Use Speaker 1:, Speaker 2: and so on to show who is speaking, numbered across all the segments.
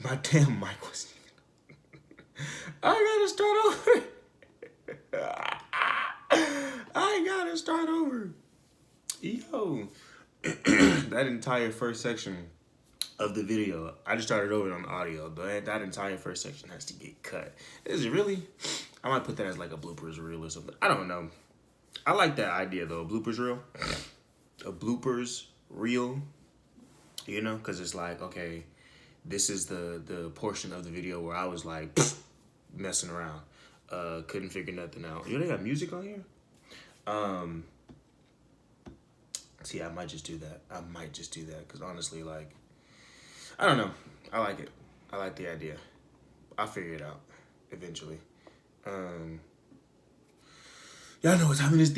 Speaker 1: My damn mic was. I gotta start over. I gotta start over. Yo, that entire first section of the video, I just started over on the audio. That entire first section has to get cut. Is it really? I might put that as like a bloopers reel or something. I don't know. I like that idea though, a bloopers reel. A bloopers reel. You know, because it's like, okay, this is the portion of the video where I was like messing around. Couldn't figure nothing out. You know, they got music on here? See, I might just do that. Because honestly, like, I don't know. I like it. I like the idea. I'll figure it out eventually. Y'all know what time it is.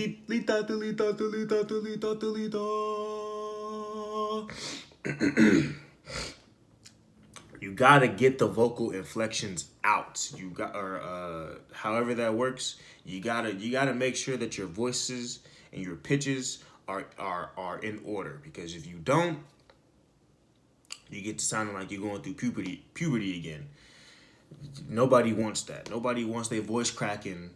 Speaker 1: You gotta get the vocal inflections out. You got, or however that works. You gotta make sure that your voices and your pitches are in order. Because if you don't, you get to sounding like you're going through puberty again. Nobody wants that. Nobody wants their voice cracking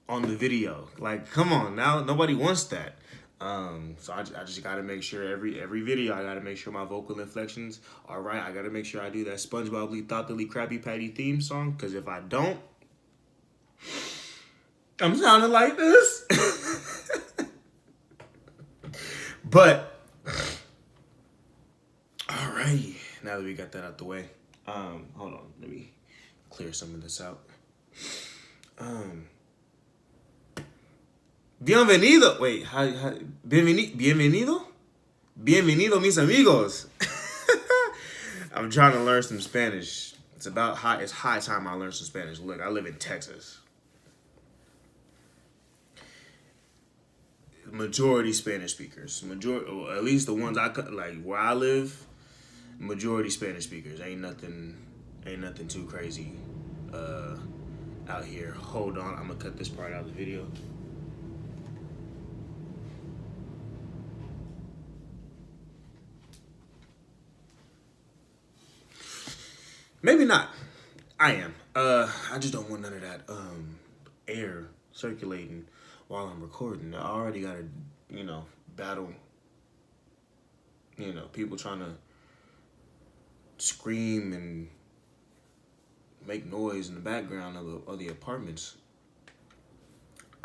Speaker 1: on the video. Like, come on now. Nobody wants that. So I just gotta make sure every video I gotta make sure my vocal inflections are right. I gotta make sure I do that SpongeBob Thoughtfully Krabby Patty theme song, because if I don't, I'm sounding like this. But alrighty, now that we got that out the way, hold on, let me clear some of this out. Bienvenido. Wait, bienvenido? Bienvenido, mis amigos. I'm trying to learn some Spanish. It's high time I learn some Spanish. Look, I live in Texas. Majority Spanish speakers. Or at least the ones like where I live, majority Spanish speakers. Ain't nothing too crazy out here. Hold on, I'm gonna cut this part out of the video. Maybe not. I am. I just don't want none of that air circulating while I'm recording. I already gotta, battle, people trying to scream and make noise in the background of the apartments.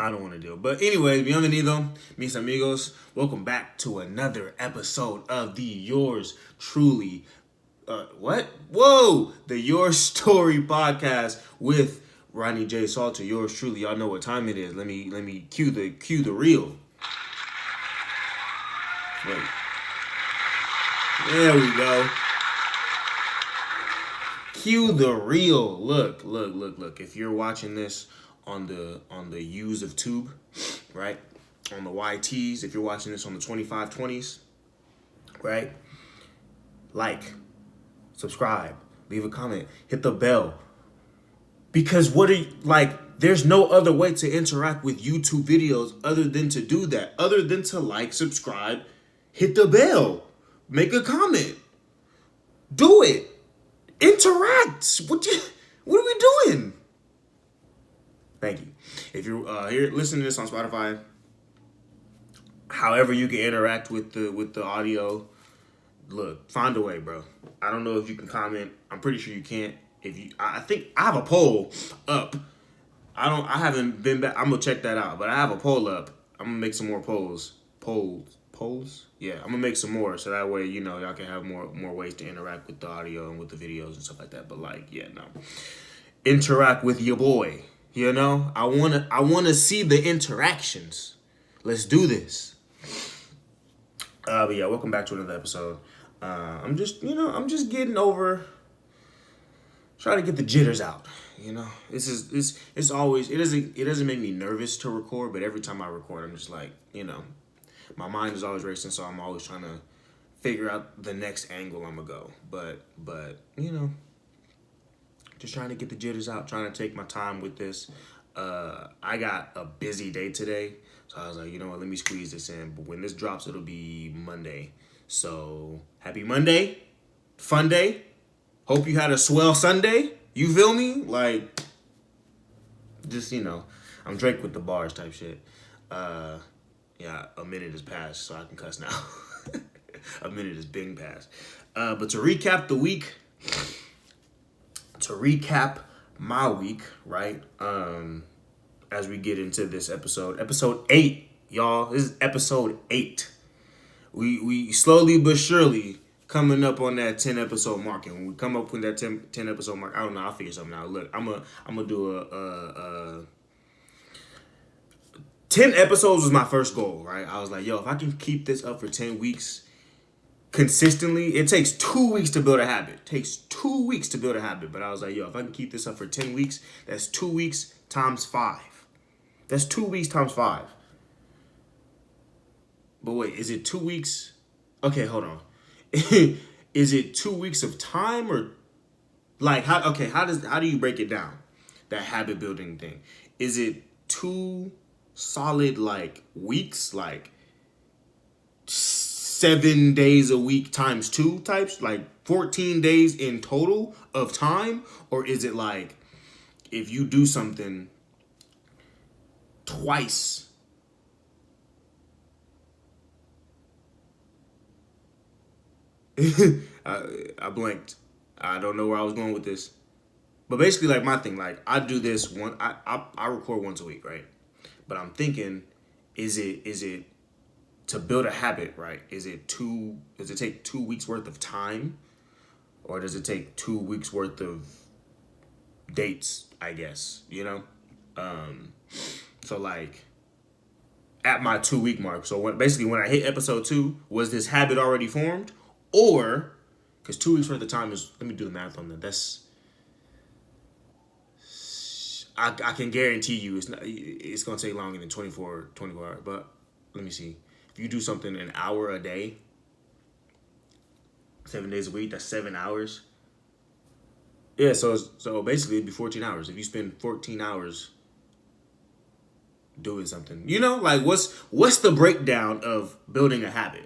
Speaker 1: I don't want to deal. But anyways, bienvenido, mis amigos. Welcome back to another episode of the Yours Truly what? Whoa! The Your Story podcast with Ronnie J. Salter. Yours truly. Y'all know what time it is. Let me cue the reel. Wait. There we go. Cue the reel. Look. If you're watching this on the U's of Tube, right? On the YTs, if you're watching this on the 2520s, right? Like, subscribe, leave a comment, hit the bell. Because there's no other way to interact with YouTube videos other than to do that. Other than to like, subscribe, hit the bell, make a comment. Do it. Interact. What are we doing? Thank you. If you're here listening to this on Spotify, however you can interact with the audio, look, find a way, bro. I don't know if you can comment. I'm pretty sure you can't. I think I have a poll up. I haven't been back. I'm gonna check that out. But I have a poll up. I'm gonna make some more polls. Polls? Yeah, I'm gonna make some more so that way y'all can have more ways to interact with the audio and with the videos and stuff like that. But interact with your boy. I wanna see the interactions. Let's do this. But yeah, welcome back to another episode. I'm just getting over, trying to get the jitters out. It's always, it doesn't make me nervous to record, but every time I record, I'm just like, my mind is always racing, so I'm always trying to figure out the next angle I'm gonna go. But just trying to get the jitters out, trying to take my time with this. I got a busy day today, so I was like, let me squeeze this in. But when this drops, it'll be Monday. So happy Monday, fun day. Hope you had a swell Sunday. You feel me? Like, just, I'm Drake with the bars type shit. Yeah, a minute has passed, so I can cuss now. A minute has been passed. But to recap the week, to recap my week, right? As we get into this episode 8, y'all. This is episode 8. We slowly but surely coming up on that 10 episode mark, and when we come up with that 10 episode mark, I don't know, I'll figure something out. Look, I'm gonna do a 10 episodes was my first goal, right? I was like, yo, if I can keep this up for 10 weeks consistently, it takes 2 weeks to build a habit. It takes 2 weeks to build a habit. But I was like, yo, if I can keep this up for 10 weeks, that's 2 weeks times 5. That's 2 weeks times 5. But wait, is it 2 weeks? Okay, hold on. Is it 2 weeks of time, or like how do you break it down? That habit building thing. Is it 2 solid like weeks, like 7 days a week times 2 types, like 14 days in total of time? Or is it like if you do something twice? I blanked. I don't know where I was going with this. But basically, like, my thing, like, I do this I record once a week, right? But I'm thinking, is it to build a habit, right? Does it take 2 weeks worth of time? Or does it take 2 weeks worth of dates, I guess, So like at my 2 week mark. So when I hit episode 2, was this habit already formed? Or, because 2 weeks worth of time is, let me do the math on that. I can guarantee you it's going to take longer than 24 hours. But let me see. If you do something an hour a day, 7 days a week, that's 7 hours. Yeah, so basically it'd be 14 hours. If you spend 14 hours doing something, like what's the breakdown of building a habit,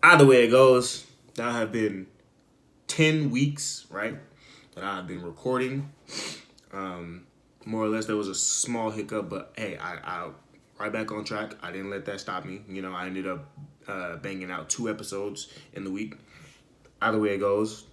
Speaker 1: Either way it goes, that have been 10 weeks, right, that I've been recording. More or less, there was a small hiccup, but hey, I right back on track. I didn't let that stop me. I ended up banging out 2 episodes in the week. Either way it goes,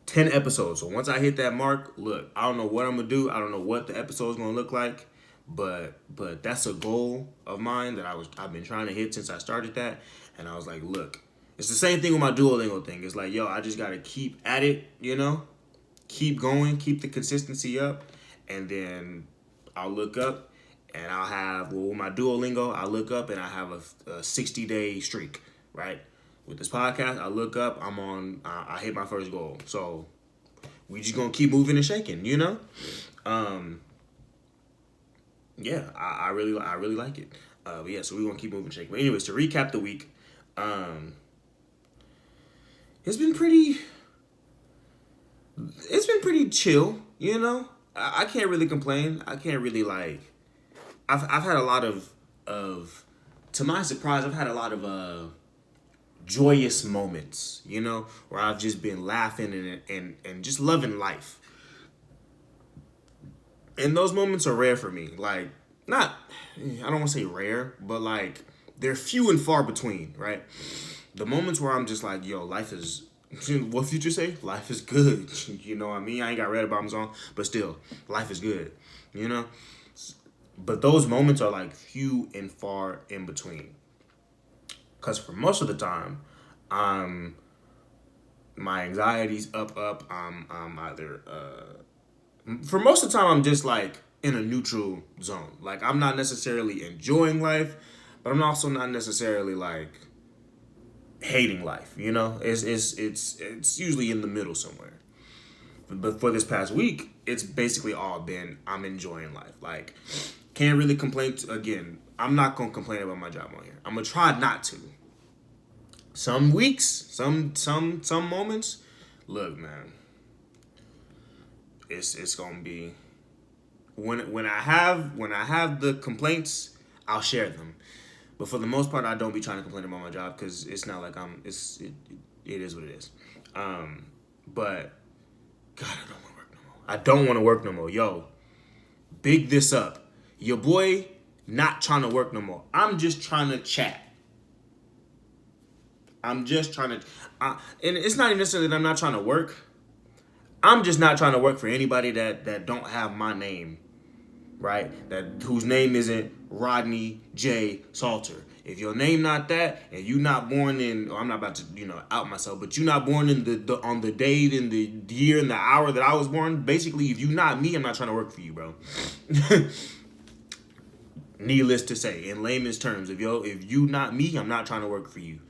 Speaker 1: 10 episodes. So once I hit that mark, look, I don't know what I'm going to do. I don't know what the episode's going to look like. But that's a goal of mine that I've been trying to hit since I started that. And I was like, look, it's the same thing with my Duolingo thing. It's like, yo, I just got to keep at it, keep going, keep the consistency up. And then I'll look up and I'll have, with my Duolingo, I'll look up and I have a 60-day streak, right? With this podcast, I look up, I hit my first goal. So we just going to keep moving and shaking, Yeah, I really like it. But yeah, so we're gonna keep moving, shaking. But anyways, to recap the week, it's been pretty chill. I can't really complain. I can't really I've had a lot of to my surprise, I've had a lot of joyous moments. Where I've just been laughing and just loving life. And those moments are rare for me. Like, I don't want to say rare, but like, they're few and far between, right? The moments where I'm just like, yo, life is, what Future say? Life is good. You know what I mean? I ain't got Red Bottoms on, but still, life is good, But those moments are like few and far in between. Because for most of the time, my anxiety's up. I'm either, for most of the time, I'm just like in a neutral zone. Like, I'm not necessarily enjoying life, but I'm also not necessarily like hating life. It's usually in the middle somewhere. But for this past week, it's basically all been I'm enjoying life. Like, can't really complain. Again, I'm not gonna complain about my job on here. I'm gonna try not to. Some weeks, some moments. Look, man, it's gonna be when I have the complaints, I'll share them. But for the most part, I don't be trying to complain about my job because it's not like It is what it is. But God, I don't want to work no more. I don't want to work no more. Yo, big this up. Your boy not trying to work no more. I'm just trying to chat. I'm just trying to, and it's not even necessarily that I'm not trying to work. I'm just not trying to work for anybody that don't have my name, right? That whose name isn't Rodney J. Salter. If your name not that, and you not born in, I'm not about to out myself, but you not born in the on the day, in the year, and the hour that I was born. Basically, if you not me, I'm not trying to work for you, bro. Needless to say, in layman's terms, if you not me, I'm not trying to work for you.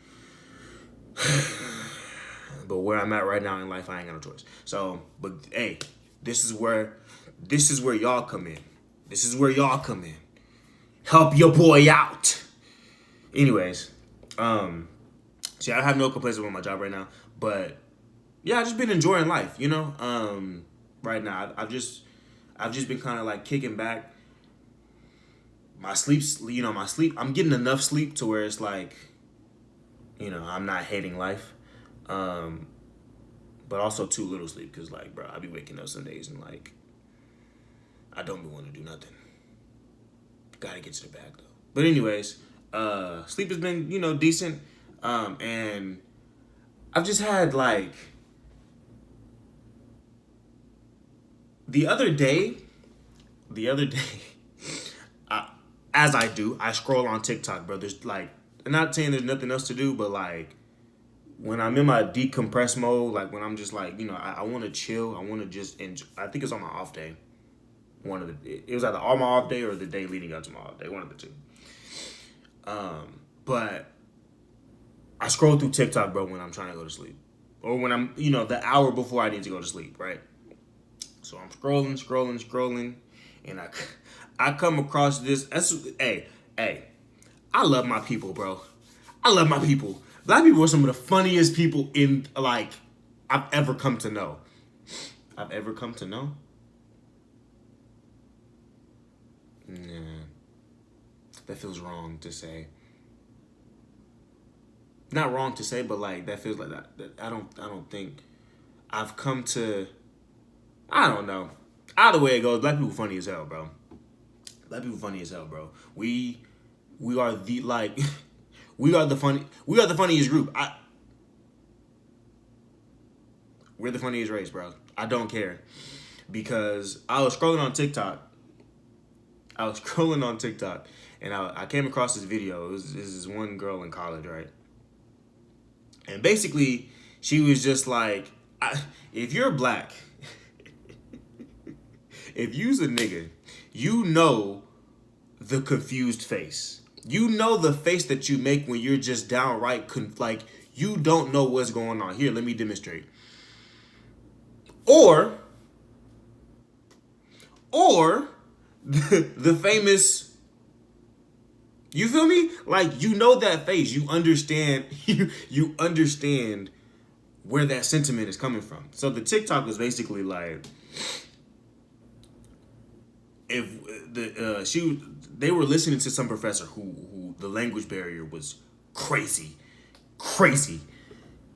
Speaker 1: But where I'm at right now in life, I ain't got no choice. So, but hey, this is where y'all come in. This is where y'all come in. Help your boy out. Anyways, see, I have no complaints about my job right now, but yeah, I've just been enjoying life, right now. I've just been kind of like kicking back. My sleep, I'm getting enough sleep to where it's like, I'm not hating life. But also too little sleep, because like, bro, I be waking up some days and like, I don't be wanting to do nothing. Gotta get to the bag though. But anyways, sleep has been, decent. And I've just had like, the other day, as I do, I scroll on TikTok, bro. There's like, I'm not saying there's nothing else to do, but like, when I'm in my decompress mode, like when I'm just like, I want to chill. I want to just enjoy. I think it's on my off day. It was either on my off day or the day leading up to my off day. One of the two. But I scroll through TikTok, bro, when I'm trying to go to sleep. Or when I'm, the hour before I need to go to sleep, right? So I'm scrolling, and I come across this. Hey, I love my people, bro. I love my people. Black people are some of the funniest people I've ever come to know. Nah, that feels wrong to say. Not wrong to say, but like that feels like that I don't think I've come to. I don't know. Either way it goes, black people funny as hell, bro. We are the like. We are the funniest group. We're the funniest race, bro. I don't care. Because I was scrolling on TikTok. And I came across this video. It was this one girl in college, right? And basically, she was just like, if you're black, if you's a nigga, you know the confused face. You know the face that you make when you're just downright, like, you don't know what's going on. Here, let me demonstrate. Or the famous, you feel me? Like, you know that face. You understand, you understand where that sentiment is coming from. So the TikTok was basically like, if they were listening to some professor who the language barrier was crazy,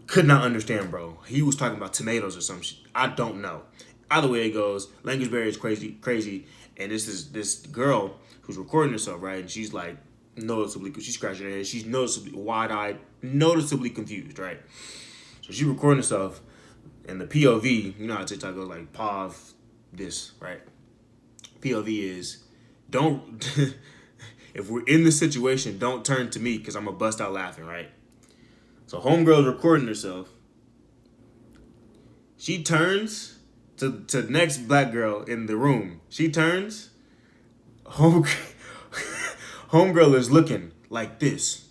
Speaker 1: could not understand, bro. He was talking about tomatoes or some shit. I don't know. Either way it goes, language barrier is crazy. And this girl who's recording herself, right? And she's like noticeably, she's scratching her head. She's noticeably wide-eyed, noticeably confused, right? So she's recording herself, and the POV, you know how TikTok goes like POV this, right? POV is, don't, if we're in this situation, don't turn to me because I'm going to bust out laughing, right? So homegirl's recording herself. She turns to the next black girl in the room. She turns. Homegirl is looking like this.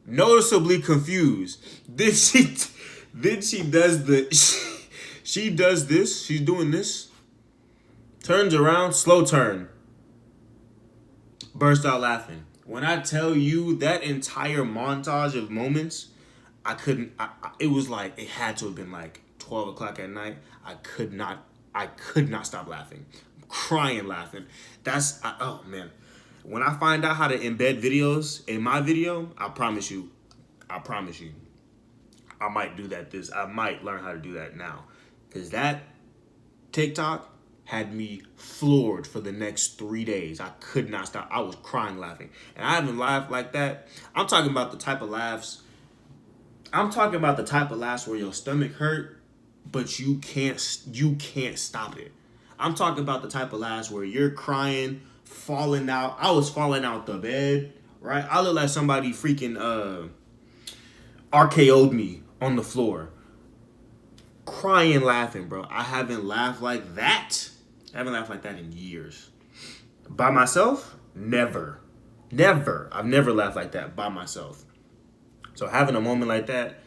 Speaker 1: Noticeably confused. Then she does she does this. She's doing this. Turns around, slow turn. Burst out laughing. When I tell you that entire montage of moments, it was like, it had to have been like 12 o'clock at night. I could not stop laughing. Crying laughing. Oh man. When I find out how to embed videos in my video, I promise you, I promise you, I might do that. I might learn how to do that now, because that TikTok had me floored for the next 3 days. I could not stop. I was crying laughing, and I haven't laughed like that. I'm talking about the type of laughs. I'm talking about the type of laughs where your stomach hurt, but you can't stop it. I'm talking about the type of laughs where you're crying, falling out. I was falling out the bed, right? I look like somebody freaking RKO'd me on the floor. Crying, laughing, bro. I haven't laughed like that. I haven't laughed like that in years. By myself? Never. Never. I've never laughed like that by myself. So having a moment like that,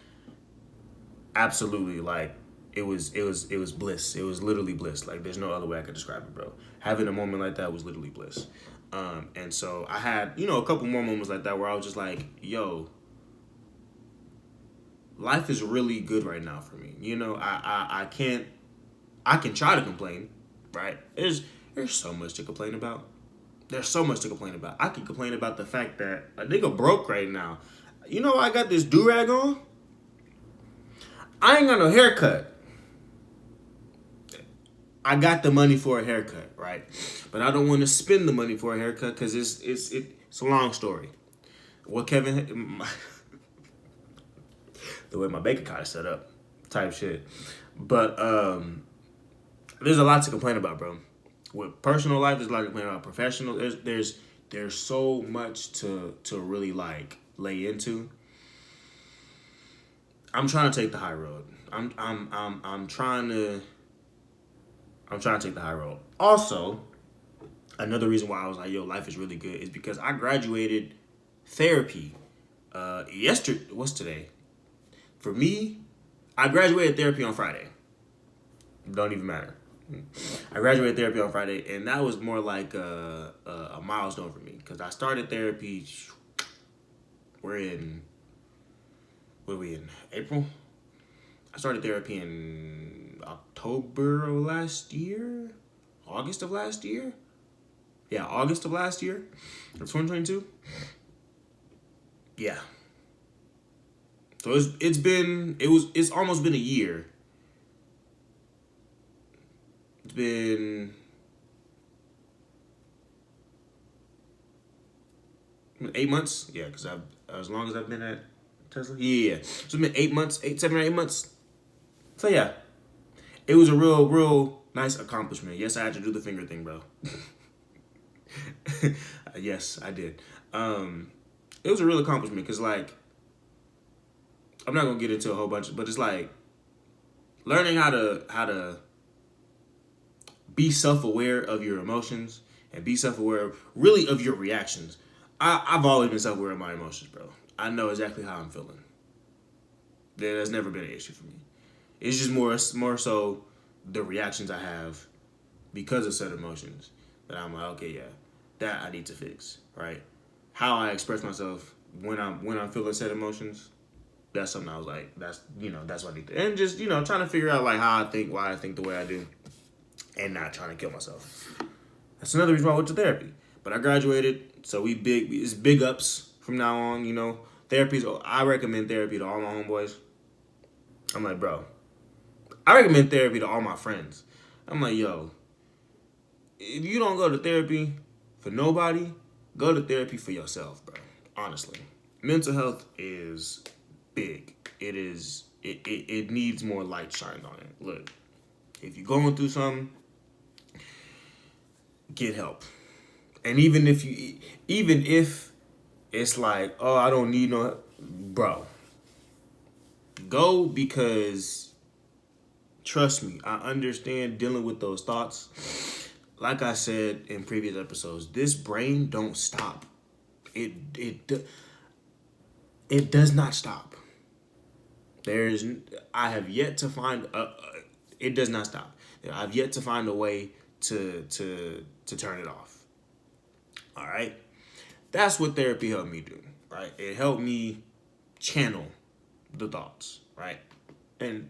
Speaker 1: absolutely, like, it was bliss. It was literally bliss. Like, there's no other way I could describe it, bro. Having a moment like that was literally bliss. And so I had, a couple more moments like that where I was just like, yo, life is really good right now for me. I can try to complain, right? There's so much to complain about. There's so much to complain about. I can complain about the fact that a nigga broke right now. I got this do-rag on. I ain't got no haircut. I got the money for a haircut, right? But I don't want to spend the money for a haircut because it's a long story. What Kevin, the way my bank account is set up, type shit. But there's a lot to complain about, bro. With personal life, there's a lot to complain about. Professional, there's so much to really like lay into. I'm trying to take the high road. I'm trying to take the high road. Also, another reason why I was like, yo, life is really good is because I graduated therapy yesterday. What's today? For me, I graduated therapy on Friday. Don't even matter. I graduated therapy on Friday, and that was more like a milestone for me because I started therapy. What are we in? April? I started therapy in October of last year? August of last year? Yeah, August of last year. Of 2022. Yeah. So it's almost been a year. It's been 8 months. Yeah, because as long as I've been at Tesla. Yeah. So it's been 8 months, 7 or 8 months. So yeah, it was a real nice accomplishment. Yes, I had to do the finger thing, bro. Yes, I did. It was a real accomplishment because, like, I'm not gonna get into a whole bunch, but it's like learning how to be self-aware of your emotions and be self-aware really of your reactions. I've always been self-aware of my emotions, bro. I know exactly how I'm feeling. That's never been an issue for me. It's just more so the reactions I have because of said emotions that I'm like, okay, yeah, that I need to fix, right? How I express myself when I'm feeling said emotions, that's something I was like, that's what I need to, and just trying to figure out like how I think, why I think the way I do, and not trying to kill myself. That's another reason why I went to therapy. But I graduated, so it's big ups from now on. I recommend therapy to all my homeboys. I'm like, bro, I recommend therapy to all my friends. I'm like, yo, if you don't go to therapy for nobody, go to therapy for yourself, bro. Honestly, mental health is big. It needs more light shined on it. Look, if you're going through something, get help. And even if it's like, oh, I don't need no, bro, go, because trust me, I understand dealing with those thoughts. Like I said in previous episodes, this brain don't stop. It does not stop. I have yet to find it does not stop. I've yet to find a way to turn it off. All right, that's what therapy helped me do. Right, it helped me channel the thoughts, right, and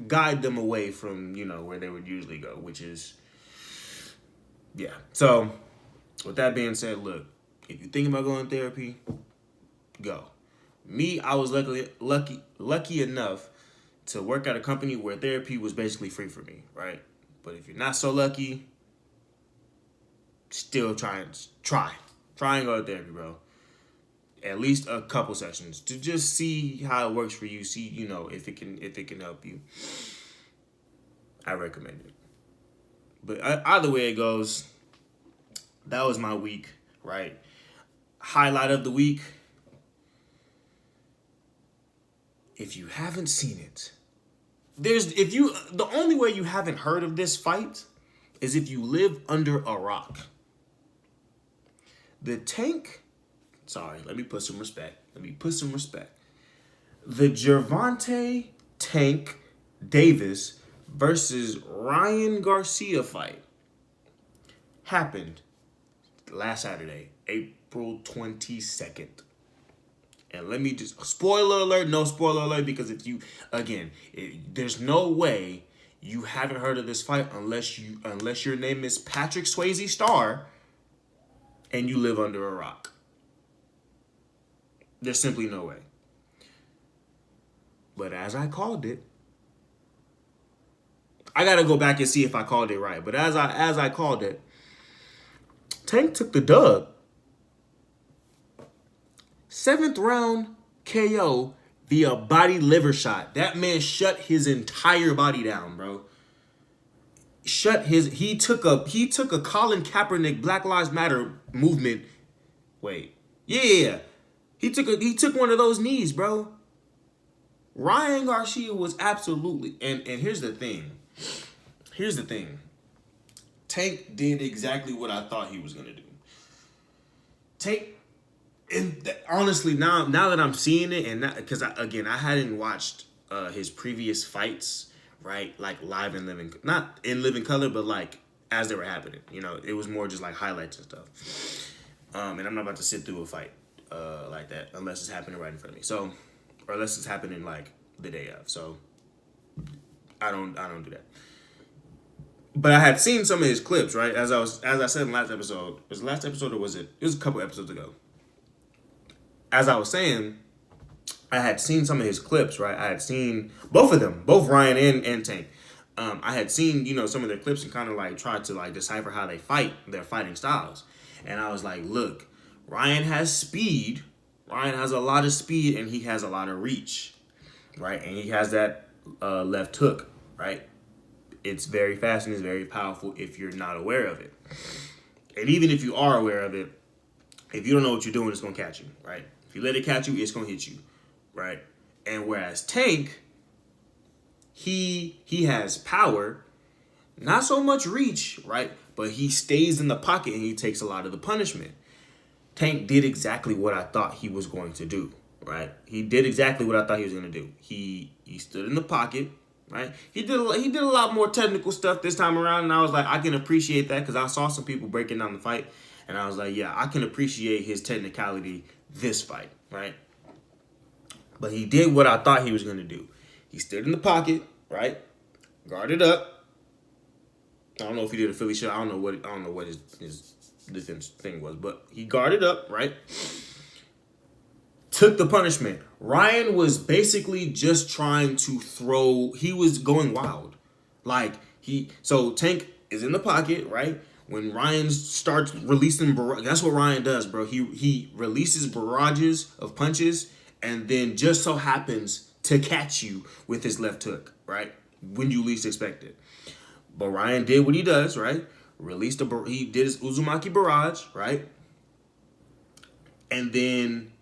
Speaker 1: guide them away from where they would usually go, which is yeah. So with that being said, look, if you think about going to therapy, go. Me, I was lucky enough to work at a company where therapy was basically free for me, right? But if you're not so lucky, still try and go to therapy, bro. At least a couple sessions to just see how it works for you. See, if it can help you. I recommend it. But either way it goes, that was my week, right? Highlight of the week. If you haven't seen it, the only way you haven't heard of this fight is if you live under a rock. The Tank, sorry, let me put some respect. The Gervonta Tank Davis versus Ryan Garcia fight happened last Saturday, April 22nd. And let me just, spoiler alert, no spoiler alert, because there's no way you haven't heard of this fight unless your name is Patrick Swayze Star and you live under a rock. There's simply no way. But as I called it, I gotta go back and see if I called it right. But as I called it, Tank took the dub. 7th round KO via body liver shot. That man shut his entire body down, bro. He took a Colin Kaepernick Black Lives Matter movement. Wait. Yeah. He took one of those knees, bro. Ryan Garcia was absolutely, and here's the thing. Tank did exactly what I thought he was gonna do. Honestly, now that I'm seeing it, and because I hadn't watched his previous fights, right? Like live and living, not in living color, but like as they were happening. It was more just like highlights and stuff. And I'm not about to sit through a fight like that unless it's happening right in front of me. So, or unless it's happening like the day of. So, I don't do that. But I had seen some of his clips, right? As I said in last episode. Was it last episode or was it? It was a couple episodes ago. As I was saying, I had seen some of his clips, right? I had seen both of them, both Ryan and Tank. I had seen, some of their clips and kind of like tried to like decipher how they fight, their fighting styles. And I was like, look, Ryan has speed. Ryan has a lot of speed and he has a lot of reach, right? And he has that left hook, right? It's very fast and it's very powerful if you're not aware of it. And even if you are aware of it, if you don't know what you're doing, it's going to catch you, right? If you let it catch you, it's going to hit you, right? And whereas Tank, he has power, not so much reach, right? But he stays in the pocket and he takes a lot of the punishment. Tank did exactly what I thought he was going to do, right? He did exactly what I thought he was going to do. He stood in the pocket, right? He did a lot more technical stuff this time around, and I was like, I can appreciate that because I saw some people breaking down the fight, and I was like, yeah, I can appreciate his technicality this fight, right? But he did what I thought he was going to do. He stood in the pocket, right? Guarded up. I don't know if he did a Philly shot. I don't know what his defense thing was, but he guarded up, right? Took the punishment. Ryan was basically just trying to throw. He was going wild. So Tank is in the pocket, right? When Ryan starts releasing, that's what Ryan does, bro. He releases barrages of punches and then just so happens to catch you with his left hook, right? When you least expect it. But Ryan did what he does, right? He did his Uzumaki barrage, right? And then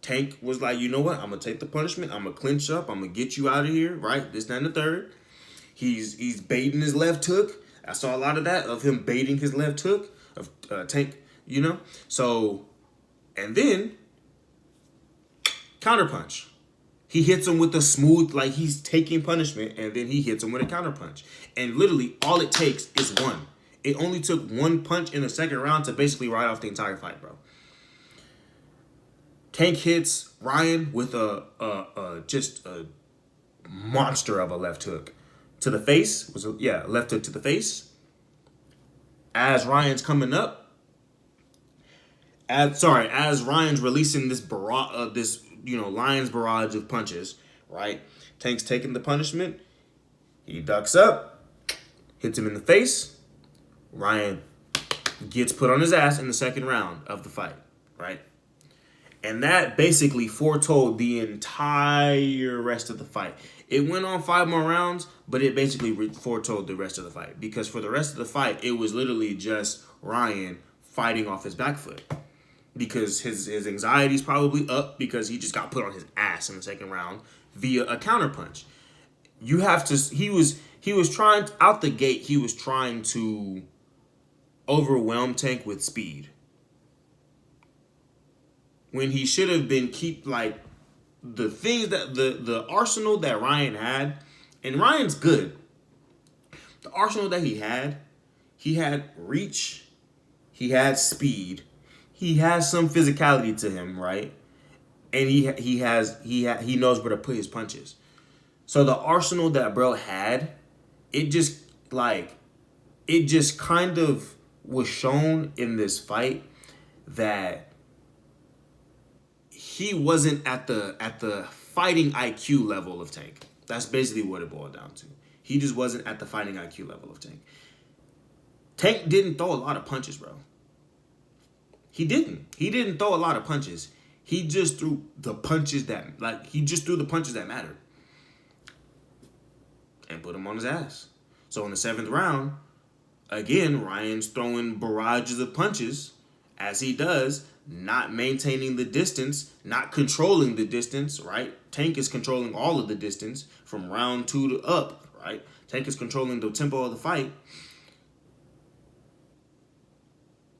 Speaker 1: Tank was like, you know what? I'm going to take the punishment. I'm going to clinch up. I'm going to get you out of here, right? This, that, and the third. He's baiting his left hook. I saw a lot of that, of him baiting his left hook, of Tank, So, and then, counterpunch. He hits him with a smooth, like he's taking punishment, and then he hits him with a counterpunch. And literally, all it takes is one. It only took one punch in the second round to basically ride off the entire fight, bro. Tank hits Ryan with just a monster of a left hook to the face. Left hook to the face. As Ryan's coming up, as Ryan's releasing this Lion's barrage of punches, right? Tank's taking the punishment. He ducks up, hits him in the face. Ryan gets put on his ass in the second round of the fight, right? And that basically foretold the entire rest of the fight. It went on 5 more rounds, but it basically foretold the rest of the fight. Because for the rest of the fight, it was literally just Ryan fighting off his back foot. Because his anxiety's probably up because he just got put on his ass in the second round via a counterpunch. You have to. He was trying out the gate. He was trying to overwhelm Tank with speed when he should have been the things that the arsenal that Ryan had, and Ryan's good. The arsenal that he had reach, he had speed, he has some physicality to him, right? And he knows where to put his punches. So the arsenal that bro had, it just kind of was shown in this fight that he wasn't at the fighting IQ level of Tank. That's basically what it boiled down to. He just wasn't at the fighting IQ level of Tank. Tank didn't throw a lot of punches, bro. He didn't throw a lot of punches. He just threw the punches that mattered. And put him on his ass. So in the 7th round, again, Ryan's throwing barrages of punches, as he does, not maintaining the distance, not controlling the distance, right? Tank is controlling all of the distance from round 2 to up, right? Tank is controlling the tempo of the fight.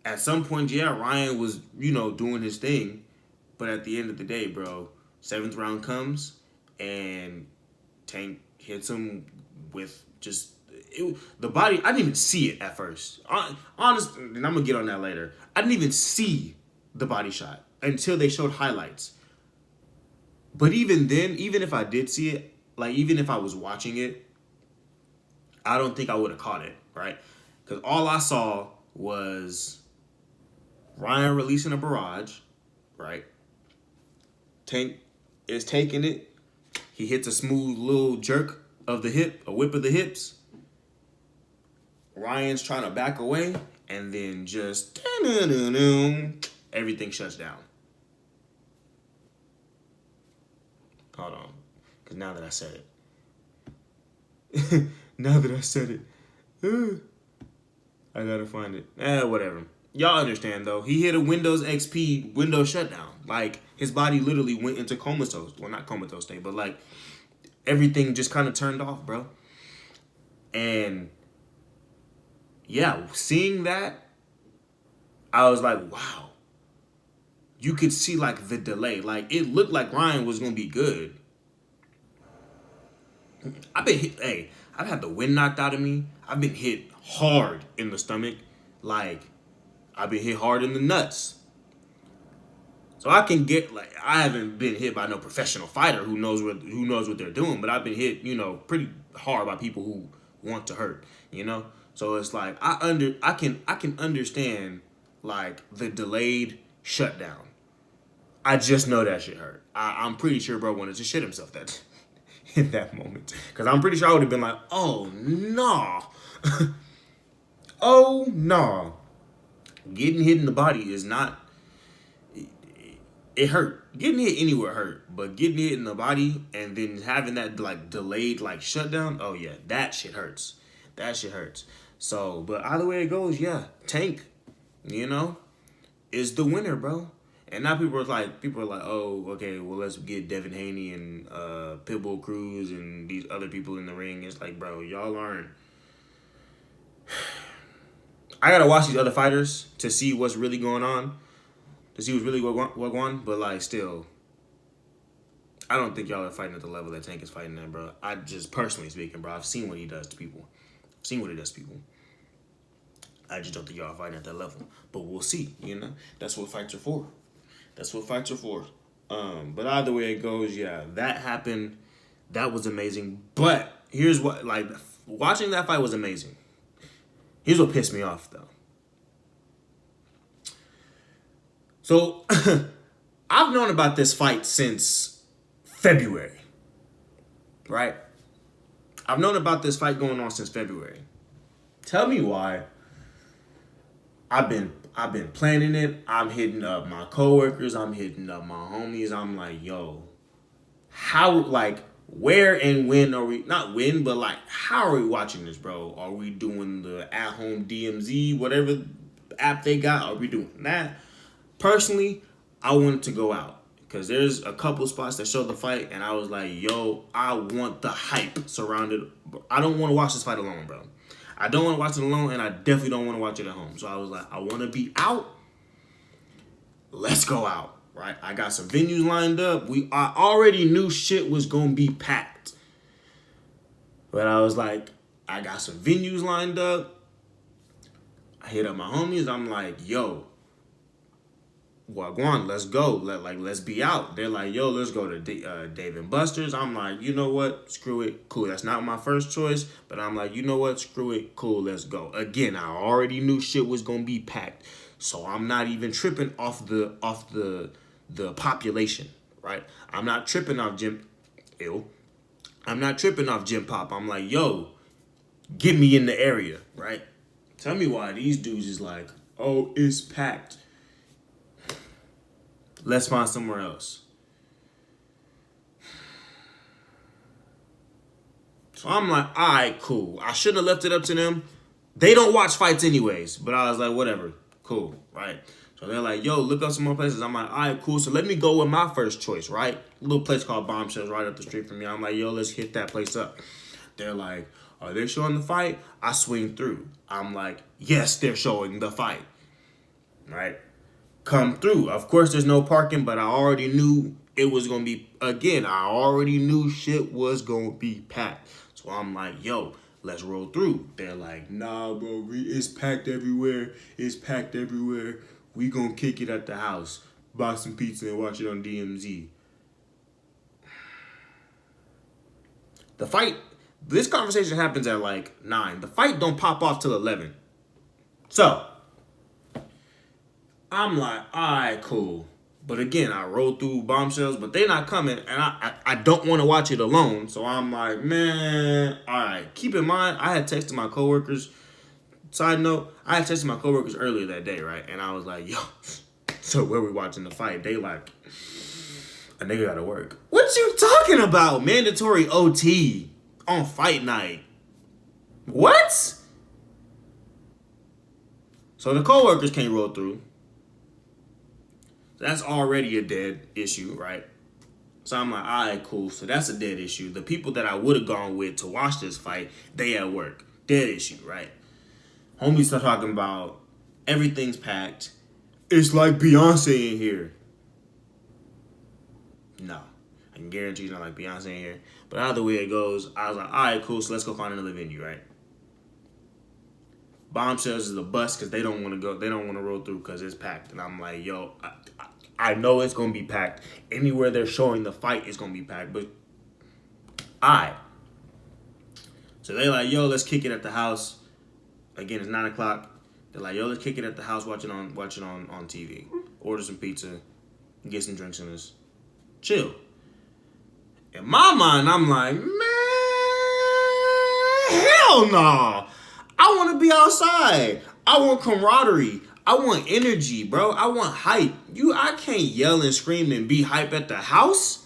Speaker 1: At some point, yeah, Ryan was, doing his thing. But at the end of the day, bro, 7th round comes and Tank hits him with the body. I didn't even see it at first. Honestly, and I'm going to get on that later. I didn't even see the body shot until they showed highlights. But even then, even if I did see it, even if I was watching it, I don't think I would have caught it, right? Because all I saw was Ryan releasing a barrage, right? Tank is taking it. He hits a smooth little jerk of the hip, a whip of the hips. Ryan's trying to back away, and then just everything shuts down. Hold on, because now that I said it, I gotta find it. Whatever. Y'all understand, though. He hit a Windows XP Windows shutdown. His body literally went into comatose. Well, not comatose state, but, everything just kind of turned off, bro. And, yeah, seeing that, I was like, wow. You could see, the delay. It looked like Ryan was going to be good. I've had the wind knocked out of me. I've been hit hard in the stomach. I've been hit hard in the nuts. So I can get I haven't been hit by no professional fighter who knows what they're doing, but I've been hit, pretty hard by people who want to hurt, So it's I can understand the delayed shutdown. I just know that shit hurt. I'm pretty sure bro wanted to shit himself that in that moment. Cause I'm pretty sure I would have been like, oh no. Oh no. Getting hit in the body is not, it hurt. Getting hit anywhere hurt, but getting hit in the body and then having that delayed shutdown, oh yeah, that shit hurts. That shit hurts. So, but either way it goes, yeah, Tank, is the winner, bro. And now people are like, oh, okay, well let's get Devin Haney and Pitbull Cruz and these other people in the ring. It's bro, y'all aren't. I gotta watch these other fighters to see what's really going on, to see what's really going on. But still, I don't think y'all are fighting at the level that Tank is fighting at, bro. I just personally speaking, bro, I've seen what he does to people. I just don't think y'all are fighting at that level. But we'll see. That's what fights are for. But either way it goes, yeah, that happened. That was amazing. But here's what, watching that fight was amazing. Here's what pissed me off, though. So, I've known about this fight since February, right? I've known about this fight going on since February. Tell me why. I've been planning it. I'm hitting up my coworkers. I'm hitting up my homies. I'm like, yo, how, like, where and when are we, not when, but like, how are we watching this, bro? Are we doing the at-home DMZ, whatever app they got? Are we doing that? Personally, I wanted to go out because there's a couple spots that show the fight, and I was like, yo, I want the hype surrounded. I don't want to watch this fight alone, bro. I don't want to watch it alone, and I definitely don't want to watch it at home. So I was like, I want to be out. Let's go out, right? I got some venues lined up. I already knew shit was going to be packed. But I was like, I got some venues lined up. I hit up my homies. I'm like, yo, Wagwan, let's go. Let's be out. They're like, yo, let's go to Dave and Buster's. I'm like, you know what? Screw it. Cool. That's not my first choice, but I'm like, you know what? Screw it. Cool. Let's go. Again, I already knew shit was gonna be packed, so I'm not even tripping off the population, right? I'm not tripping off Gym. I'm not tripping off Gym Pop. I'm like, yo, get me in the area, right? Tell me why these dudes is like, oh, it's packed. Let's find somewhere else. So I'm like, all right, cool. I shouldn't have left it up to them. They don't watch fights anyways. But I was like, whatever. Cool, right? So they're like, yo, look up some more places. I'm like, all right, cool. So let me go with my first choice, right? A little place called Bombshells right up the street from me. I'm like, yo, let's hit that place up. They're like, are they showing the fight? I swing through. I'm like, yes, they're showing the fight, right? Come through. Of course, there's no parking, but I already knew it was going to be, again, I already knew shit was going to be packed. So I'm like, yo, let's roll through. They're like, nah, bro, it's packed everywhere. It's packed everywhere. We going to kick it at the house, buy some pizza, and watch it on DMZ. The fight, this conversation happens at like 9. The fight don't pop off till 11. So I'm like, all right, cool. But again, I rolled through Bombshells, but they're not coming, and I don't want to watch it alone. So I'm like, man, all right. Keep in mind, I had texted my coworkers. Side note, I had texted my coworkers earlier that day, right? And I was like, yo, so where we watching the fight? They like, a nigga gotta work. What you talking about? Mandatory OT on fight night. What? So the coworkers can't roll through. That's already a dead issue, right? So I'm like, all right, cool. So that's a dead issue. The people that I would have gone with to watch this fight, they at work. Dead issue, right? Homies start talking about everything's packed. It's like Beyonce in here. No. I can guarantee it's not like Beyonce in here. But either way it goes, I was like, all right, cool. So let's go find another venue, right? Bombshells is a bust because they don't want to go. They don't want to roll through because it's packed. And I'm like, yo, I know it's going to be packed. Anywhere they're showing the fight is going to be packed. But so they're like, yo, let's kick it at the house. Again, it's 9 o'clock. They're like, yo, let's kick it at the house, watch it on TV. Order some pizza, get some drinks in us. Chill. In my mind, I'm like, man, hell no. I want to be outside. I want camaraderie. I want energy, bro. I want hype. I can't yell and scream and be hype at the house.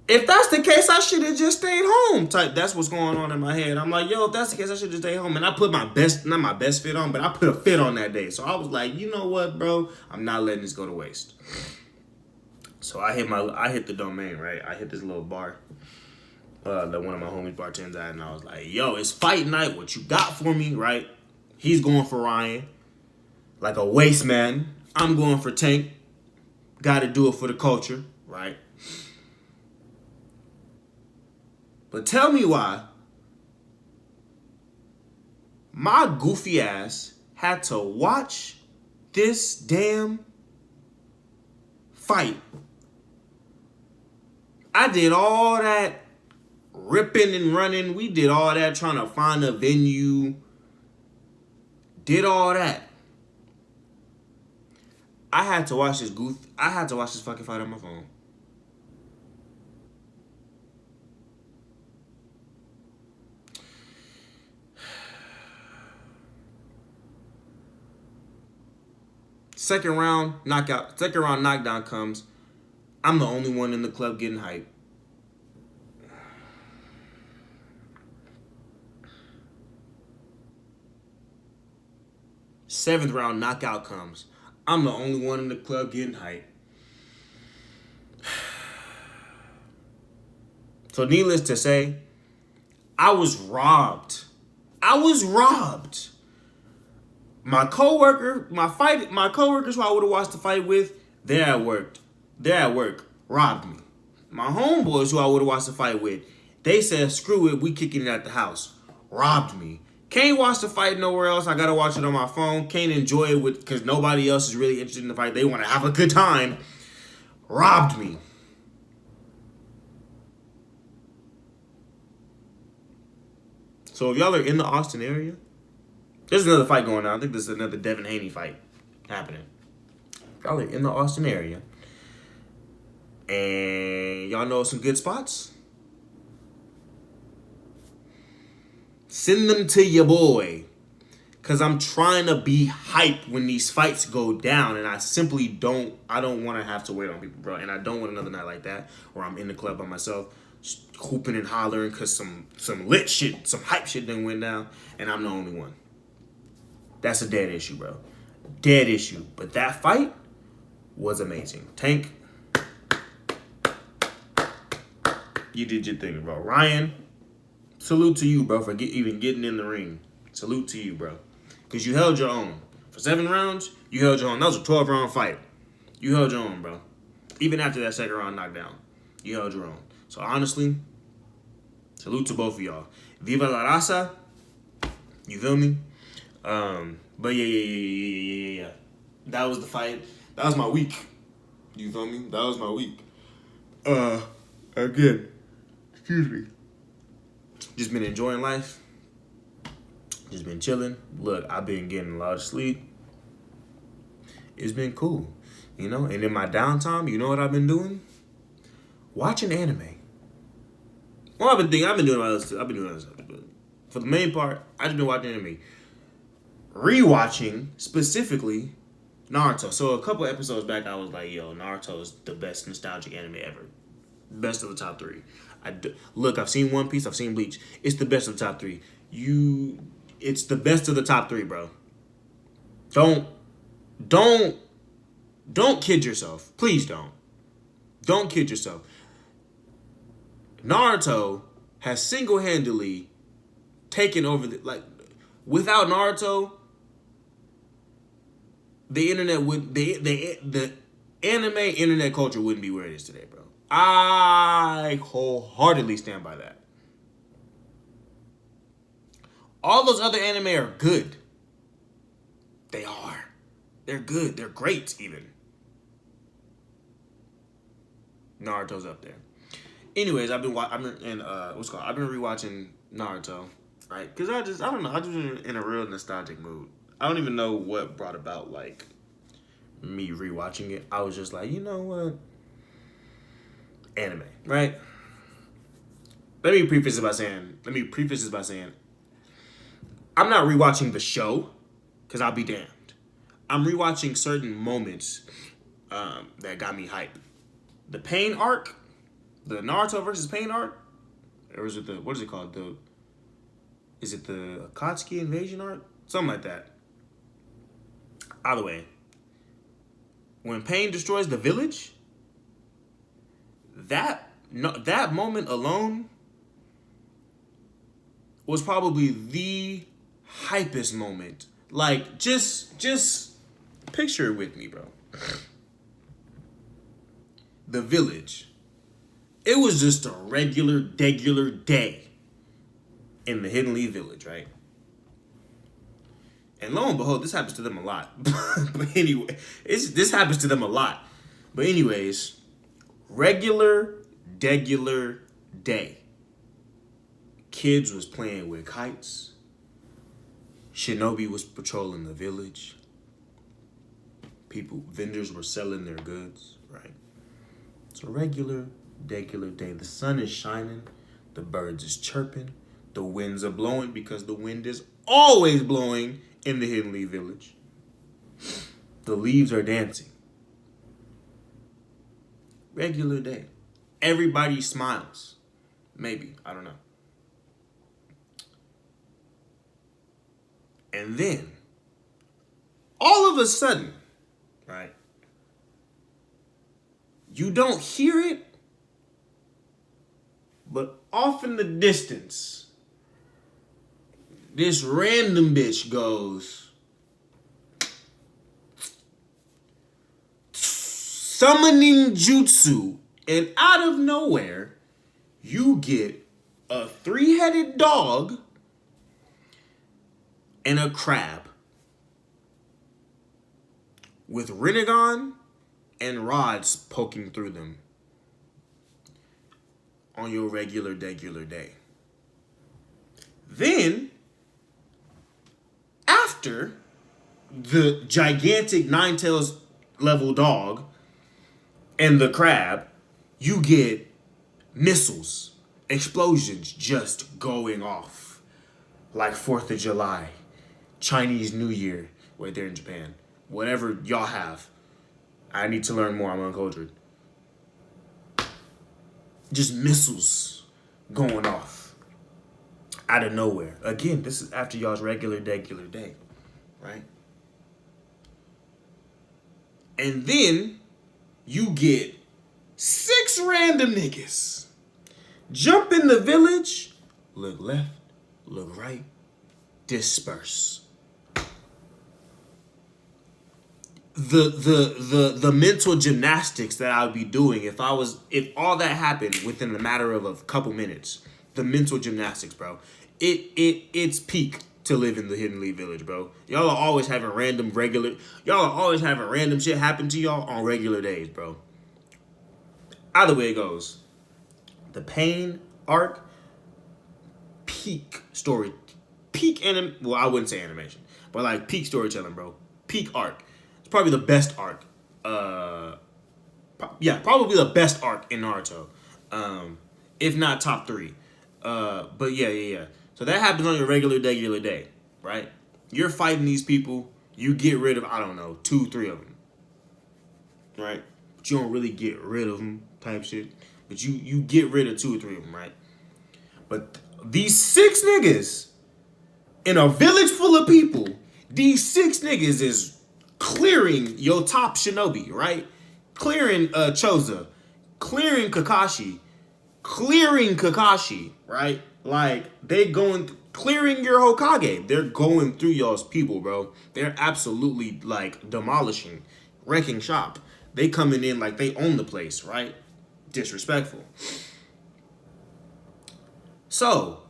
Speaker 1: If that's the case, I should have just stayed home. That's what's going on in my head. I'm like, yo, if that's the case, I should have stayed home. And I put my best, not my best fit on, but I put a fit on that day. So I was like, you know what, bro? I'm not letting this go to waste. So I hit the domain, right? I hit this little bar that one of my homies bartends at, and I was like, yo, it's fight night. What you got for me, right? He's going for Ryan, like a waste man. I'm going for Tank. Got to do it for the culture, right? But tell me why my goofy ass had to watch this damn fight. I did all that ripping and running. We did all that trying to find a venue. Did all that. I had to watch this goof. I had to watch this fucking fight on my phone. Second round knockout. Second round knockdown comes. I'm the only one in the club getting hype. Seventh round knockout comes. I'm the only one in the club getting hype. So needless to say, I was robbed. I was robbed. My coworkers who I would have watched the fight with, they're at work. They're at work. Robbed me. My homeboys who I would have watched the fight with, they said, screw it, we kicking it at the house. Robbed me. Can't watch the fight nowhere else. I gotta watch it on my phone. Can't enjoy it because nobody else is really interested in the fight. They want to have a good time. Robbed me. So if y'all are in the Austin area, there's another fight going on. I think there's another Devin Haney fight happening. If y'all are in the Austin area and y'all know some good spots, send them to your boy. Because I'm trying to be hyped when these fights go down. And I simply don't want to have to wait on people, bro. And I don't want another night like that where I'm in the club by myself, hooping and hollering because some lit shit, some hype shit done went down. And I'm the only one. That's a dead issue, bro. Dead issue. But that fight was amazing. Tank, you did your thing, bro. Ryan, salute to you, bro, for even getting in the ring. Salute to you, bro. Because you held your own. For 7 rounds, you held your own. That was a 12-round fight. You held your own, bro. Even after that second round knockdown, you held your own. So, honestly, salute to both of y'all. Viva la raza. You feel me? But yeah. That was the fight. That was my week. You feel me? That was my week. Again, excuse me. Just been enjoying life. Just been chilling. Look, I've been getting a lot of sleep. It's been cool, you know. And in my downtime, you know what I've been doing? Watching anime. Well, I've been doing other stuff. But for the main part, I just been watching anime. Rewatching specifically Naruto. So a couple episodes back, I was like, "Yo, Naruto is the best nostalgic anime ever. Best of the top 3." Look, I've seen One Piece. I've seen Bleach. It's the best of the top 3. It's the best of the top 3, bro. Don't kid yourself. Please don't. Don't kid yourself. Naruto has single-handedly taken over without Naruto, the internet would the anime internet culture wouldn't be where it is today, bro. I wholeheartedly stand by that. All those other anime are good. They are. They're good. They're great, even. Naruto's up there. Anyways, I've been rewatching Naruto, right? Because I don't know. I just been in a real nostalgic mood. I don't even know what brought about me rewatching it. I was just like, you know what? Anime, right? Let me preface this by saying, I'm not rewatching the show, because I'll be damned. I'm rewatching certain moments that got me hype. The Pain arc, the Naruto versus Pain arc, or is it what is it called? Is it the Akatsuki invasion arc? Something like that. Either way, when Pain destroys the village, that moment alone was probably the hypest moment. Like, just picture it with me, bro. The village. It was just a regular day in the Hidden Leaf village, right? And lo and behold, this happens to them a lot. But anyway, this happens to them a lot. But anyways, regular day. Kids was playing with kites. Shinobi was patrolling the village. Vendors were selling their goods, right? It's a regular day. The sun is shining, the birds is chirping, the winds are blowing because the wind is always blowing in the Hidden Leaf Village. The leaves are dancing. Regular day. Everybody smiles. Maybe, I don't know. And then, all of a sudden, right? You don't hear it, but off in the distance, this random bitch goes, summoning jutsu, and out of nowhere, you get a 3-headed dog and a crab with Rinnegan and rods poking through them on your regular day. Then, after the gigantic Ninetales level dog and the crab, you get missiles, explosions just going off like 4th of July, Chinese New Year, right there in Japan. Whatever y'all have. I need to learn more. I'm uncultured. Just missiles going off out of nowhere. Again, this is after y'all's regular day, right? And then you get 6 random niggas jump in the village, look left, look right, disperse. The mental gymnastics that I would be doing if all that happened within a matter of a couple minutes. The mental gymnastics, bro. It's peak to live in the Hidden Leaf Village, bro. Y'all are always having random shit happen to y'all on regular days, bro. Either way it goes. The Pain arc, well, I wouldn't say animation, but like peak storytelling, bro. Peak arc. It's probably the best arc. Probably the best arc in Naruto. If not top 3. But yeah. So that happens on your regular day, right? You're fighting these people. You get rid of, I don't know, 2, 3 of them. Right? But you don't really get rid of them type shit. But you get rid of 2 or 3 of them, right? But these 6 niggas in a village full of people, these 6 niggas is clearing your top shinobi, right? Clearing Choza, clearing Kakashi, right? Like, they clearing your Hokage. They're going through y'all's people, bro. They're absolutely, like, demolishing, wrecking shop. They coming in like they own the place, right? Disrespectful. So,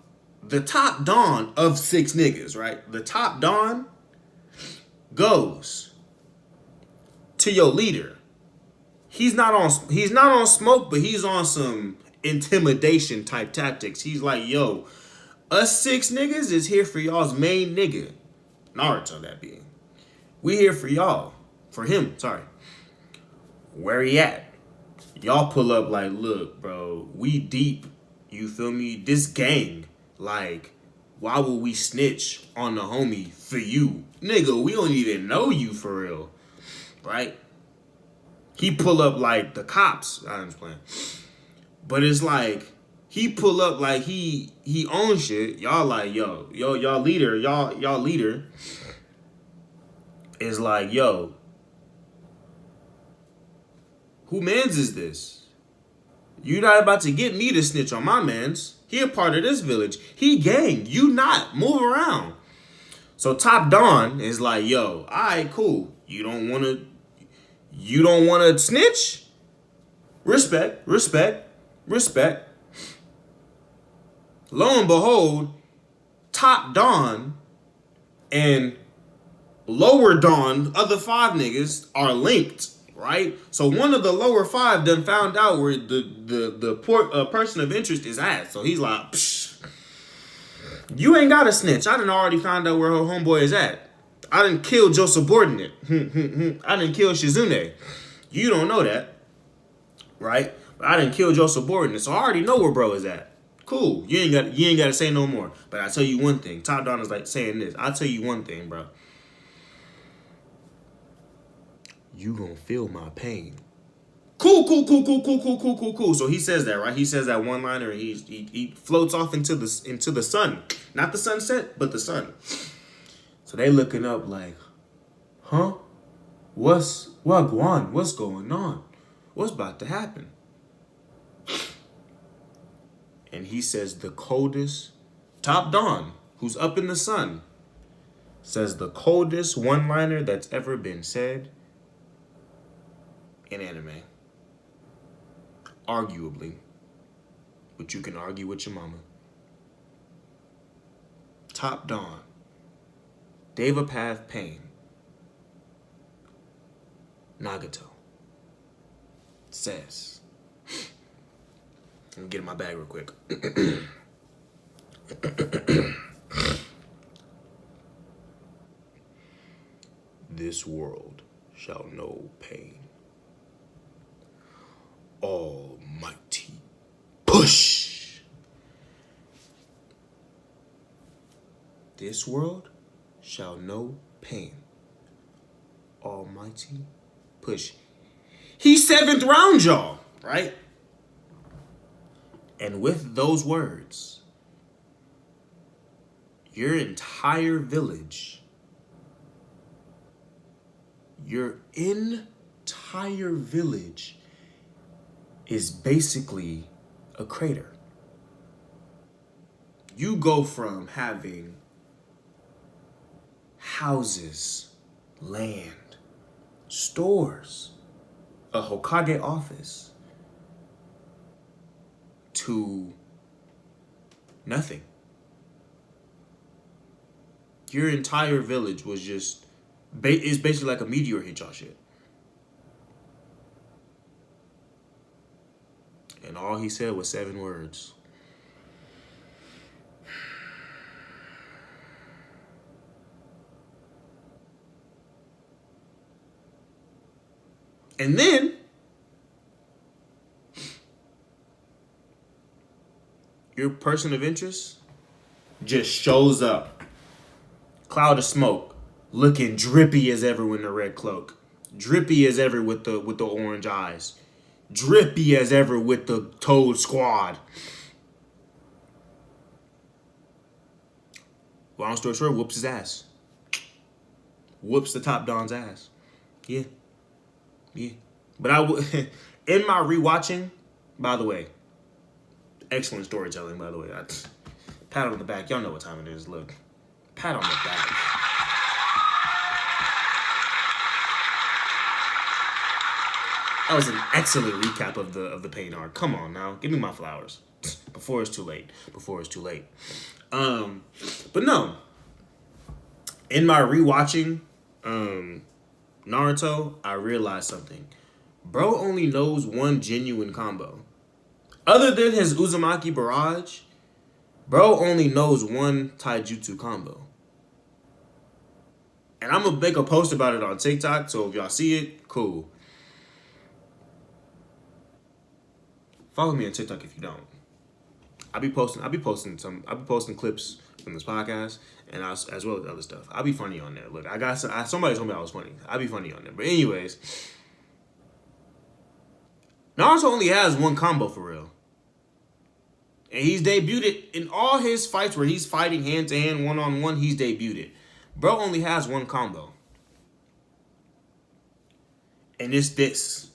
Speaker 1: the top Dawn of 6 niggas, right? The top Dawn goes to your leader. He's not on smoke, but he's on some intimidation type tactics. He's like, yo, us 6 niggas is here for y'all's main nigga. Naruto, that being. We here for y'all. For him, sorry. Where he at? Y'all pull up like, look, bro, we deep. You feel me? This gang, like, why would we snitch on the homie for you? Nigga, we don't even know you for real. Right? He pull up like the cops. I'm just playing. But it's like, he pull up like he owns shit. Y'all like, y'all leader is like, yo, who mans is this? You not about to get me to snitch on my mans. He a part of this village. He gang. You not. Move around. So Top Dawn is like, yo, alright, cool. You don't wanna snitch? Respect. Lo and behold, Top Dawn and Lower Dawn, other 5 niggas, are linked, right? So one of the lower 5 done found out where the person of interest is at. So he's like, psh, you ain't got to snitch. I done already found out where her homeboy is at. I done killed your subordinate. I done killed Shizune. You don't know that, right? But I done killed your subordinate, so I already know where bro is at. Cool. You ain't got to say no more. But I tell you one thing. Top Don is like saying this. I'll tell you one thing, bro. You gonna feel my pain. Cool. So he says that, right? He says that one liner, and he floats off into the sun, not the sunset, but the sun. So they looking up like, huh? What's going on? What's about to happen? And he says the coldest, Top Don, who's up in the sun, says the coldest one-liner that's ever been said in anime. Arguably. But you can argue with your mama. Top Don. Devapath Pain. Nagato. Says. Let me get in my bag real quick. This world shall know pain. Almighty push. This world shall know pain. Almighty push. He's 7th round, y'all, right? And with those words, your entire village, is basically a crater. You go from having houses, land, stores, a Hokage office, to nothing. Your entire village was just, is basically like a meteor hit y'all shit. And all he said was 7 words. And then your person of interest just shows up. Cloud of smoke, looking drippy as ever in the red cloak. Drippy as ever with the orange eyes. Drippy as ever with the Toad Squad. Long story short, whoops his ass. Whoops the Top Don's ass. Yeah. But in my rewatching, by the way, excellent storytelling, by the way. Pat on the back. Y'all know what time it is. Look. Pat on the back. That was an excellent recap of the pain arc. Come on now. Give me my flowers. Before it's too late. But no. In my rewatching Naruto, I realized something. Bro only knows one genuine combo. Other than his Uzumaki Barrage, bro only knows one taijutsu combo. And I'm going to make a post about it on TikTok, so if y'all see it, cool. Follow me on TikTok if you don't. I'll be posting clips from this podcast and as well as other stuff. I'll be funny on there. Look, somebody told me I was funny. I'll be funny on there. But anyways, Naruto only has one combo for real. And he's debuted it in all his fights where he's fighting hand-to-hand, one-on-one, he's debuted it. Bro only has one combo. And it's this.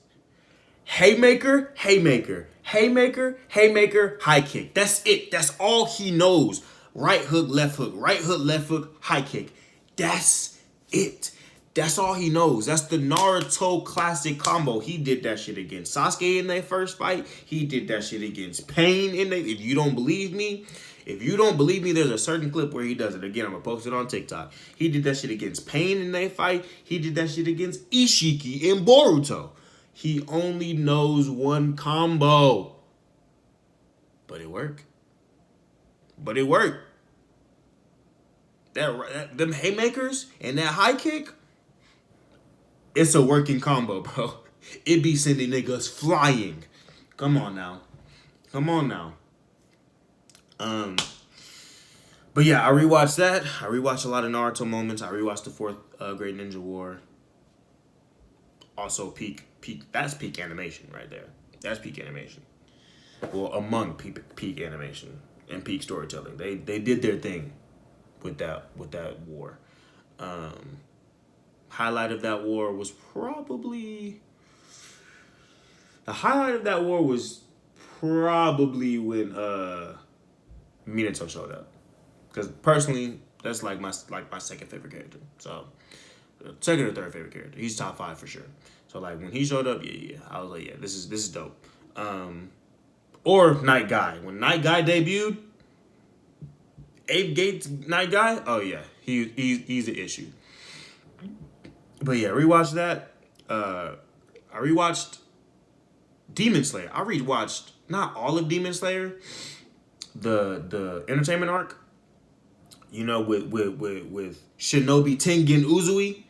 Speaker 1: Haymaker, haymaker, haymaker, haymaker, high kick. That's it. That's all he knows. Right hook, left hook, left hook, high kick. That's it. That's all he knows. That's the Naruto classic combo. He did that shit against Sasuke in their first fight. He did that shit against Pain in their... If you don't believe me, there's a certain clip where he does it. Again, I'm going to post it on TikTok. He did that shit against Pain in their fight. He did that shit against Ishiki in Boruto. He only knows one combo. But it worked. Them haymakers and that high kick, it's a working combo, bro. It be sending niggas flying. Come on now. Come on now. Um, but yeah, I rewatched that. I rewatched a lot of Naruto moments. I rewatched the fourth Great Ninja War. Also, peak. That's peak animation right there. That's peak animation. Well, among peak animation and peak storytelling, they did their thing with that war. Highlight of that war was probably the highlight of that war was probably when Minato showed up. Because personally, that's like my second favorite character. So second or third favorite character. He's top 5 for sure. So like when he showed up, yeah, I was like, yeah, this is dope. Or Night Guy. When Night Guy debuted, Ape Gates Night Guy, oh yeah, he's an issue. But yeah, rewatched that. I rewatched Demon Slayer. I rewatched not all of Demon Slayer, the entertainment arc. You know, with Shinobi Tengen Uzui,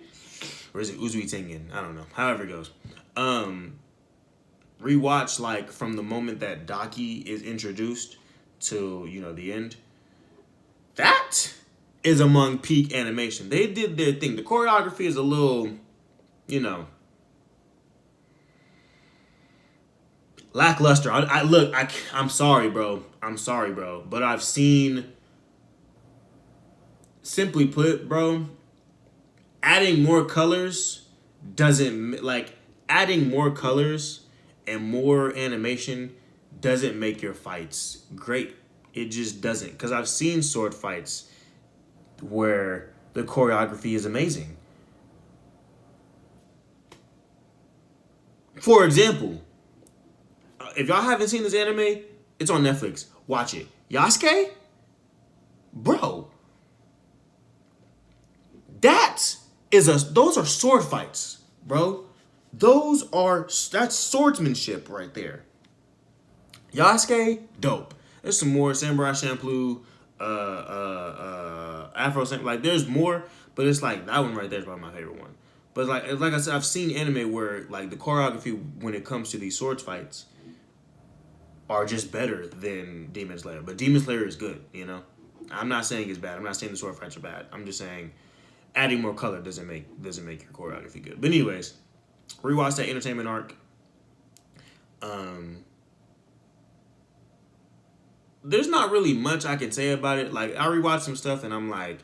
Speaker 1: or is it Uzui Tengen? I don't know. However it goes. Rewatch like from the moment that Daki is introduced to the end. That is among peak animation. They did their thing. The choreography is a little, lackluster. I'm sorry, bro. But I've seen, simply put, bro, adding more colors adding more colors and more animation doesn't make your fights great. It just doesn't. Because I've seen sword fights where the choreography is amazing. For example, if y'all haven't seen this anime, it's on Netflix. Watch it. Yasuke? Bro. Those are sword fights, bro. That's swordsmanship right there. Yasuke, dope. There's some more Samurai Champloo, Afro, like there's more, but it's like that one right there is probably my favorite one. But like I said, I've seen anime where like the choreography when it comes to these sword fights are just better than Demon Slayer. But Demon Slayer is good, I'm not saying it's bad. I'm not saying the sword fights are bad. I'm just saying adding more color doesn't make your choreography good. But anyways, rewatch that entertainment arc. There's not really much I can say about it. Like I rewatched some stuff and I'm like,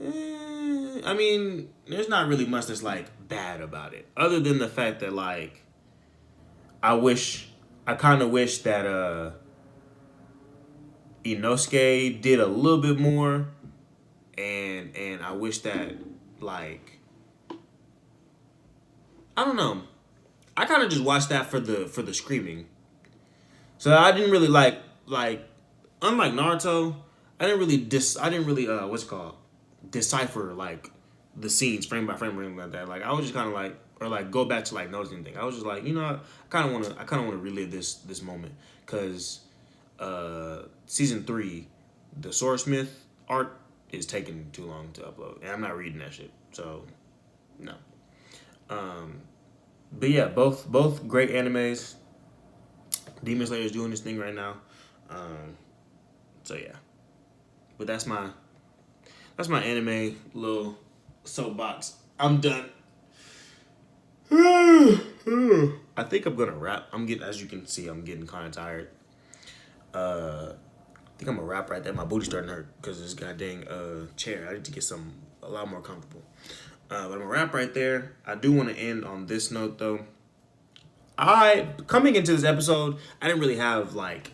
Speaker 1: I mean, there's not really much that's like bad about it, other than the fact that like I kind of wish that Inosuke did a little bit more, and I wish that like I don't know. I kind of just watched that for the screaming. So I didn't really like unlike Naruto, I didn't really what's it called, decipher like the scenes frame by frame or anything like that. Like I was just kind of like, or like go back to like noticing things. I was just like, I kind of want to relive this moment because season 3, the Swordsmith art is taking too long to upload, and I'm not reading that shit. So no. But yeah, both great animes. Demon Slayer is doing this thing right now. So yeah, but that's my anime little soapbox. I'm done. I think I'm gonna wrap. As you can see, I'm getting kind of tired. I think I'm gonna wrap right there. My booty's starting to hurt because this goddamn chair. I need to get a lot more comfortable. But I'm gonna wrap right there. I do want to end on this note though. Coming into this episode, I didn't really have like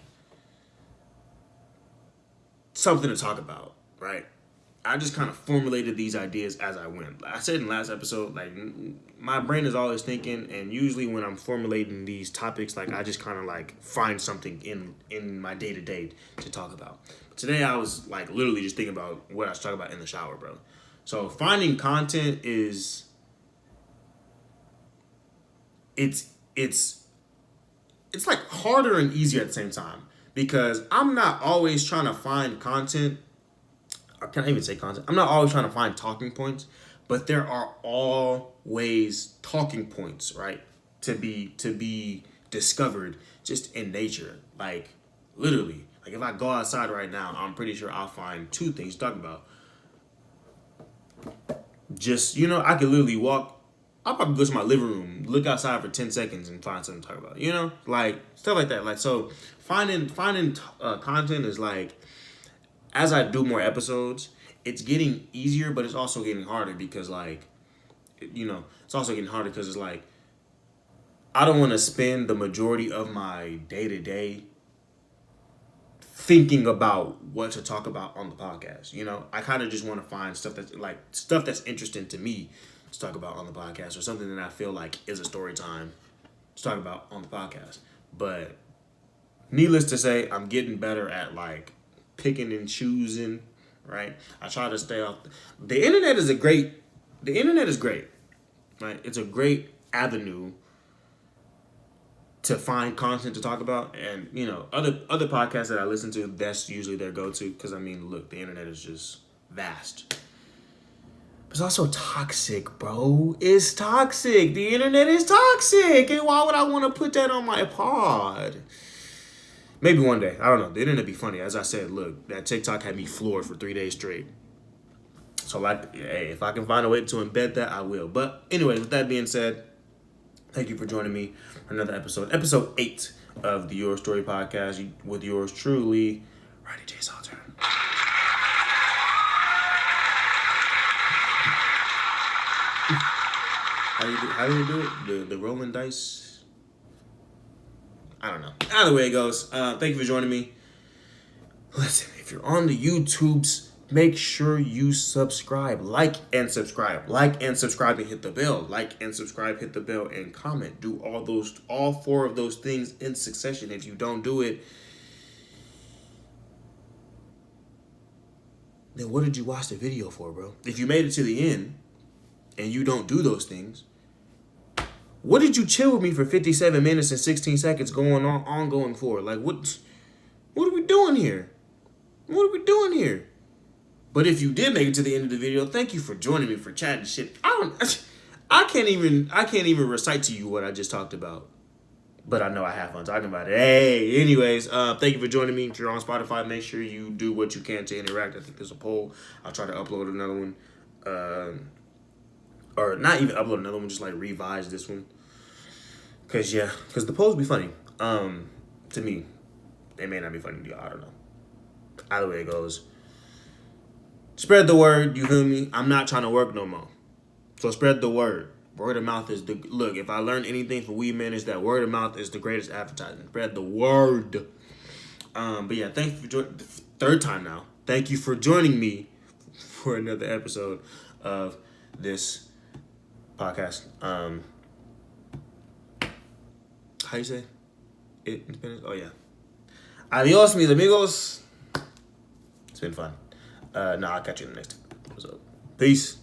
Speaker 1: something to talk about, right? I just kind of formulated these ideas as I went. I said in the last episode, like my brain is always thinking, and usually when I'm formulating these topics, like I just kind of like find something in my day to day to talk about. But today I was like literally just thinking about what I was talking about in the shower, bro. So finding content is it's like harder and easier at the same time because I'm not always trying to find content or can I even say content? I'm not always trying to find talking points, but there are always talking points, right? To be discovered just in nature. Like literally. Like if I go outside right now, I'm pretty sure I'll find two things to talk about. Just, I could literally walk. I'll probably go to my living room, look outside for 10 seconds and find something to talk about. Like stuff like that. Like, so finding content is like, as I do more episodes, it's getting easier, but it's also getting harder because like, it's also getting harder because it's like, I don't want to spend the majority of my day to day thinking about what to talk about on the podcast. I kind of just want to find stuff that's interesting to me to talk about on the podcast, or something that I feel like is a story time to talk about on the podcast. But needless to say, I'm getting better at like picking and choosing, right? I try to stay off. The internet is great, right? It's a great avenue to find content to talk about. And, other podcasts that I listen to, that's usually their go-to. Because, look, the internet is just vast. But it's also toxic, bro. It's toxic. The internet is toxic. And why would I want to put that on my pod? Maybe one day. I don't know. The internet be funny. As I said, look, that TikTok had me floored for 3 days straight. So, like, hey, if I can find a way to embed that, I will. But anyway, with that being said, thank you for joining me for another episode. Episode 8 of the Your Story Podcast with yours truly, Ronnie J. Salter. How do you do it? The rolling dice? I don't know. Either way it goes. Thank you for joining me. Listen, if you're on the YouTubes, make sure you subscribe. Like and subscribe. Like and subscribe and hit the bell. Like and subscribe, hit the bell, and comment. Do all 4 of those things in succession. If you don't do it, then what did you watch the video for, bro? If you made it to the end and you don't do those things, what did you chill with me for 57 minutes and 16 seconds ongoing for? Like, what are we doing here? What are we doing here? But if you did make it to the end of the video, thank you for joining me for chatting shit. I can't even recite to you what I just talked about. But I know I have fun talking about it. Hey, anyways, thank you for joining me. If you're on Spotify, make sure you do what you can to interact. I think there's a poll. I'll try to upload another one. Or not even upload another one, just like revise this one. Cause the polls be funny. To me, they may not be funny to you. I don't know. Either way it goes. Spread the word, you feel me? I'm not trying to work no more. So spread the word. Word of mouth is look, if I learned anything from Weed Man, is that word of mouth is the greatest advertising. Spread the word. But yeah, thank you for joining. Third time now. Thank you for joining me for another episode of this podcast. How you say it in Spanish? Oh yeah. Adios, mis amigos. It's been fun. I'll catch you in the next episode. Peace.